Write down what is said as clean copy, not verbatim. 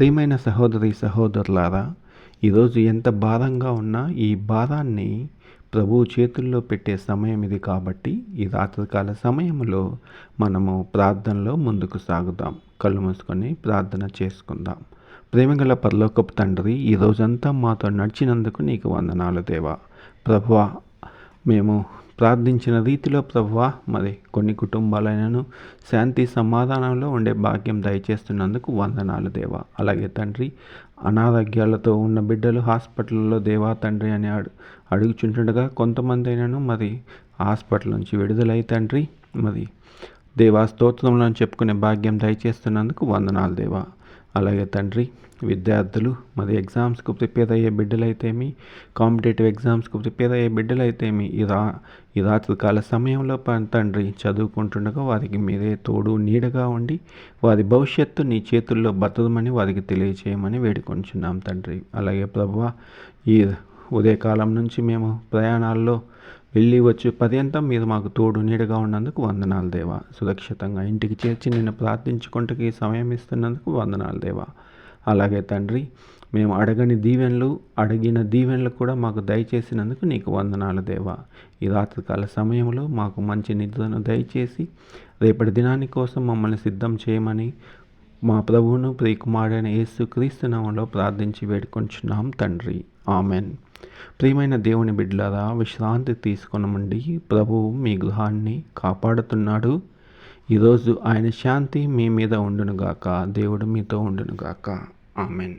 ప్రియమైన సహోదరి సహోదరులారా, ఈరోజు ఎంత భారంగా ఉన్నా ఈ భారాన్ని ప్రభువు చేతుల్లో పెట్టే సమయం ఇది కాబట్టి ఈ రాత్రికాల సమయంలో మనము ప్రార్థనలో ముందుకు సాగుదాం. కళ్ళు మూసుకొని ప్రార్థన చేసుకుందాం. ప్రేమగల పరలోకపు తండ్రి, ఈ రోజంతా మాతో నడిచినందుకు నీకు వందనాలు దేవా. ప్రభువా, మేము ప్రార్థించిన రీతిలో ప్రభువా మరి కొన్ని కుటుంబాలైనను శాంతి సమాధానంలో ఉండే భాగ్యం దయచేస్తున్నందుకు వందనాలు దేవా. అలాగే తండ్రి, అనారోగ్యాలతో ఉన్న బిడ్డలు హాస్పిటల్లో దేవా తండ్రి అని అడుగుచుంటుండగా కొంతమంది అయినను మరి హాస్పిటల్ నుంచి విడుదలై తండ్రి మరి దేవా స్తోత్రంలో చెప్పుకునే భాగ్యం దయచేస్తున్నందుకు వందనాలు దేవా. అలాగే తండ్రి, విద్యార్థులు మరి ఎగ్జామ్స్కు ప్రిపేర్ అయ్యే బిడ్డలైతేమి, కాంపిటేటివ్ ఎగ్జామ్స్కు ప్రిపేర్ అయ్యే బిడ్డలైతేమి ఈ రాత్రికాల సమయంలో తండ్రి చదువుకుంటుండగా వారికి మీరే తోడు నీడగా ఉండి వారి భవిష్యత్తు నీ చేతుల్లో భద్రమని వారికి తెలియచేయమని వేడుకొంచున్నాం తండ్రి. అలాగే ప్రభువా, ఈ ఉదయకాలం నుంచి మేము ప్రయాణాల్లో వెళ్ళి వచ్చే పర్యంతం మీరు మాకు తోడు నీడగా ఉన్నందుకు వందనాలు దేవా. సురక్షితంగా ఇంటికి చేర్చి నిన్ను ప్రార్థించుకుంటూ ఈ సమయం ఇస్తున్నందుకు వందనాలు దేవా. అలాగే తండ్రి, మేము అడిగిన దీవెనలు కూడా మాకు దయచేసినందుకు నీకు వందనాలు దేవా. ఈ రాత్రికాల సమయంలో మాకు మంచి నిద్రను దయచేసి రేపటి దినాని కోసం మమ్మల్ని సిద్ధం చేయమని మా ప్రభువును ప్రియకుమారుడైన యేసుక్రీస్తు నామములో ప్రార్థించి వేడుకొంచున్నాం తండ్రి. ఆమెన్. ప్రియమైన దేవుని బిడ్డలారా, విశ్రాంతి తీసుకొనమండి. ప్రభువు మీ గృహాన్ని కాపాడుతున్నాడు. ఈరోజు ఆయన శాంతి మీ మీద ఉండునుగాక. దేవుడు మీతో ఉండునుగాక. ఆమెన్.